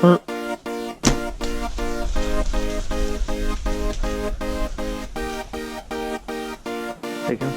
Take him.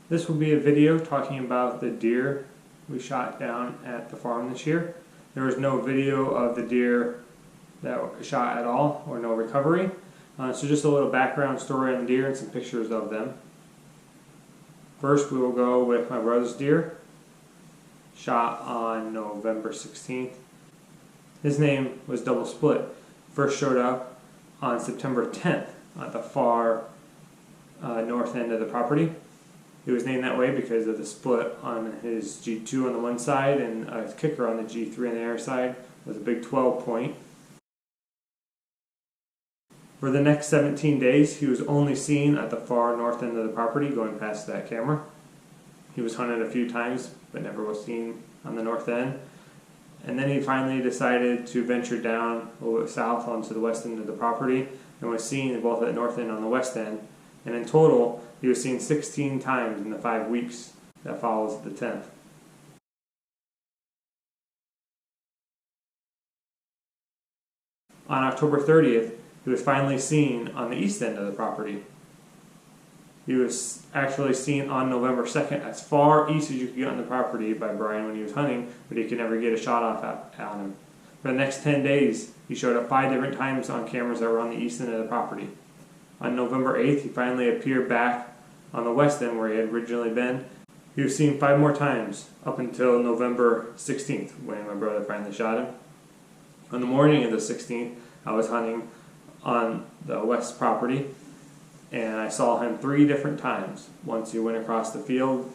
This will be a video talking about the deer we shot down at the farm this year. There was no video of the deer that were shot at all, or no recovery. So just a little background story on the deer and some pictures of them. First we will go with my brother's deer, shot on November 16th. His name was Double Split. First showed up on September 10th at the far north end of the property. It was named that way because of the split on his G2 on the one side and his kicker on the G3 on the other side was a big 12 point. For the next 17 days, he was only seen at the far north end of the property going past that camera. He was hunted a few times, but never was seen on the north end. And then he finally decided to venture down a little bit south onto the west end of the property and was seen both at the north end and on the west end. And in total, he was seen 16 times in the 5 weeks that follows the 10th. On October 30th, he was finally seen on the east end of the property. He was actually seen on November 2nd as far east as you could get on the property by Brian when he was hunting, but he could never get a shot off at him. For the next 10 days, he showed up 5 different times on cameras that were on the east end of the property. On November 8th, he finally appeared back on the west end where he had originally been. He was seen 5 more times up until November 16th when my brother finally shot him. On the morning of the 16th, I was hunting on the west property and I saw him 3 different times. Once he went across the field,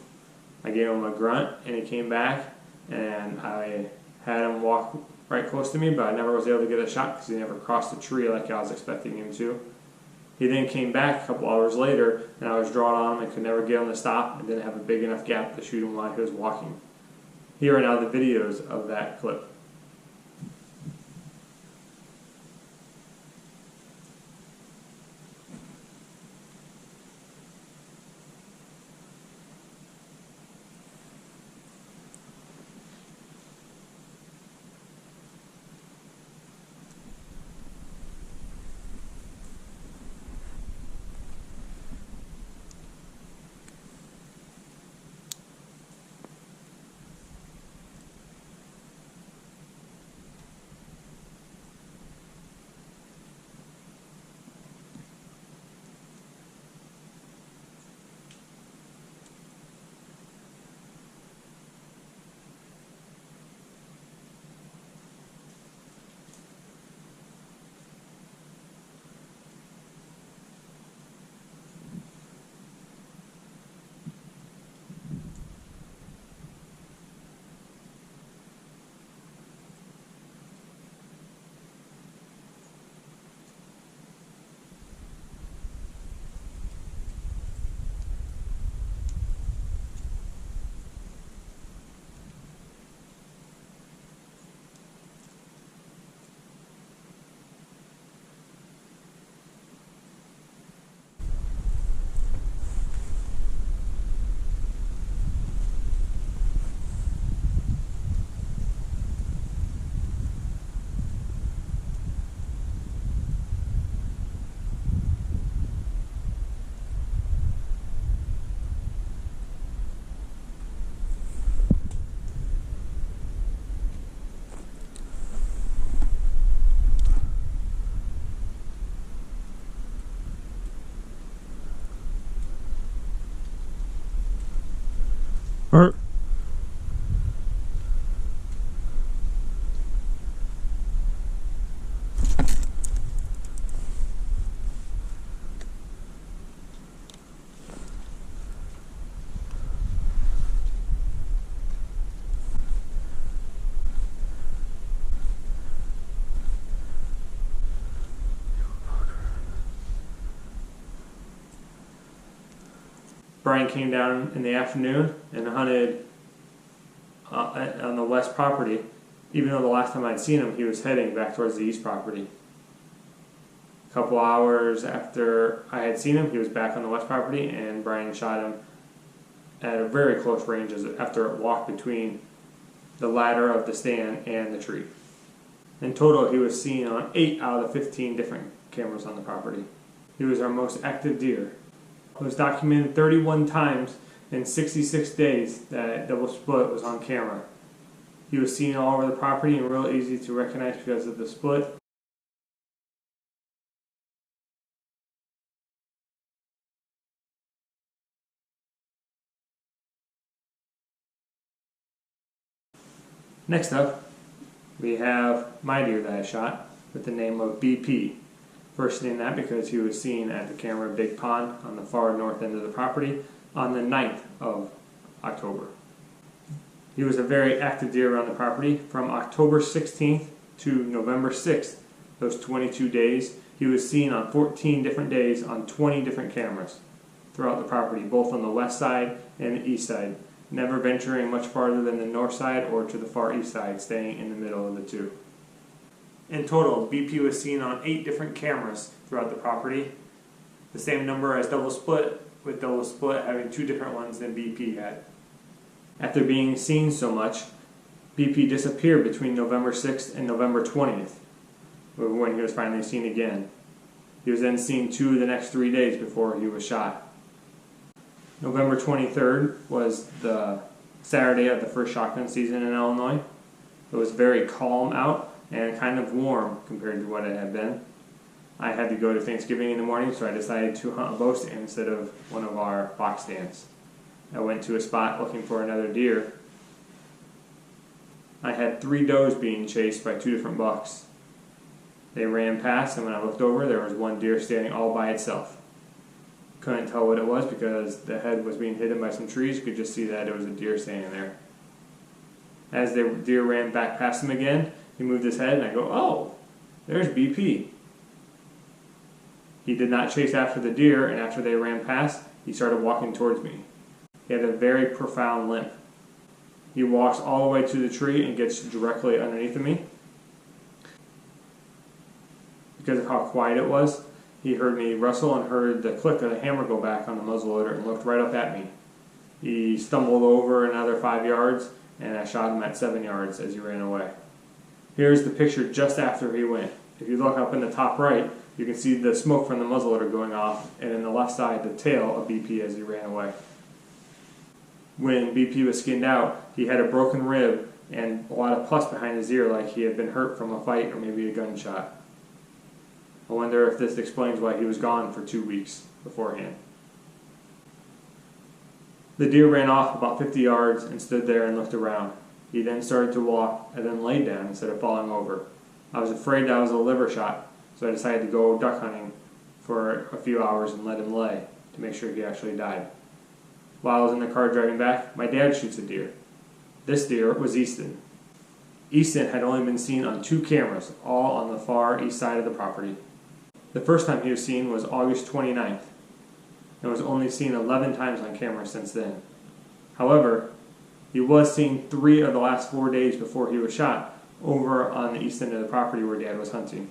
I gave him a grunt and he came back and I had him walk right close to me, but I never was able to get a shot because he never crossed the tree like I was expecting him to. He then came back a couple hours later and I was drawn on him and could never get him to stop and didn't have a big enough gap to shoot him while he was walking. Here are now the videos of that clip. Brian came down in the afternoon and hunted on the west property, even though the last time I'd seen him, he was heading back towards the east property. A couple hours after I had seen him, he was back on the west property, and Brian shot him at a very close range after it walked between the ladder of the stand and the tree. In total, he was seen on 8 out of the 15 different cameras on the property. He was our most active deer. It was documented 31 times in 66 days that Double Split was on camera. He was seen all over the property and real easy to recognize because of the split. Next up, we have my deer that I shot with the name of BP. First named that because he was seen at the camera Big Pond on the far north end of the property on the 9th of October. He was a very active deer around the property from October 16th to November 6th. Those 22 days, he was seen on 14 different days on 20 different cameras throughout the property, both on the west side and the east side, never venturing much farther than the north side or to the far east side, staying in the middle of the two. In total, BP was seen on 8 different cameras throughout the property, the same number as Double Split, with Double Split having 2 different ones than BP had. After being seen so much, BP disappeared between November 6th and November 20th, when he was finally seen again. He was then seen 2 of the next 3 days before he was shot. November 23rd was the Saturday of the first shotgun season in Illinois. It was very calm out and kind of warm compared to what it had been. I had to go to Thanksgiving in the morning, so I decided to hunt a bow stand instead of one of our box stands. I went to a spot looking for another deer. I had 3 does being chased by 2 different bucks. They ran past, and when I looked over, there was one deer standing all by itself. Couldn't tell what it was because the head was being hidden by some trees. You could just see that it was a deer standing there. As the deer ran back past him again, he moved his head, and I go, "Oh, there's BP." He did not chase after the deer, and after they ran past, he started walking towards me. He had a very profound limp. He walks all the way to the tree and gets directly underneath of me. Because of how quiet it was, he heard me rustle and heard the click of the hammer go back on the muzzleloader and looked right up at me. He stumbled over another 5 yards, and I shot him at 7 yards as he ran away. Here's the picture just after he went. If you look up in the top right, you can see the smoke from the muzzleloader going off, and in the left side, the tail of BP as he ran away. When BP was skinned out, he had a broken rib and a lot of pus behind his ear, like he had been hurt from a fight or maybe a gunshot. I wonder if this explains why he was gone for 2 weeks beforehand. The deer ran off about 50 yards and stood there and looked around. He then started to walk and then laid down instead of falling over. I was afraid that was a liver shot, so I decided to go duck hunting for a few hours and let him lay to make sure he actually died. While I was in the car driving back, my dad shoots a deer. This deer was Easton. Easton had only been seen on 2 cameras, all on the far east side of the property. The first time he was seen was August 29th, and was only seen 11 times on camera since then. However, he was seen 3 of the last 4 days before he was shot over on the east end of the property where Dad was hunting.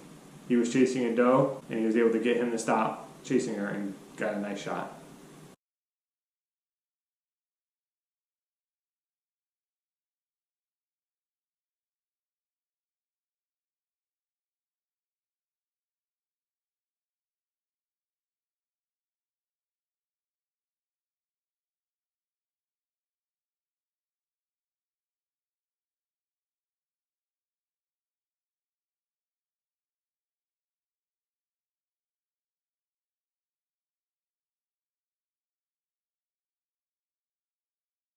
He was chasing a doe, and he was able to get him to stop chasing her and got a nice shot.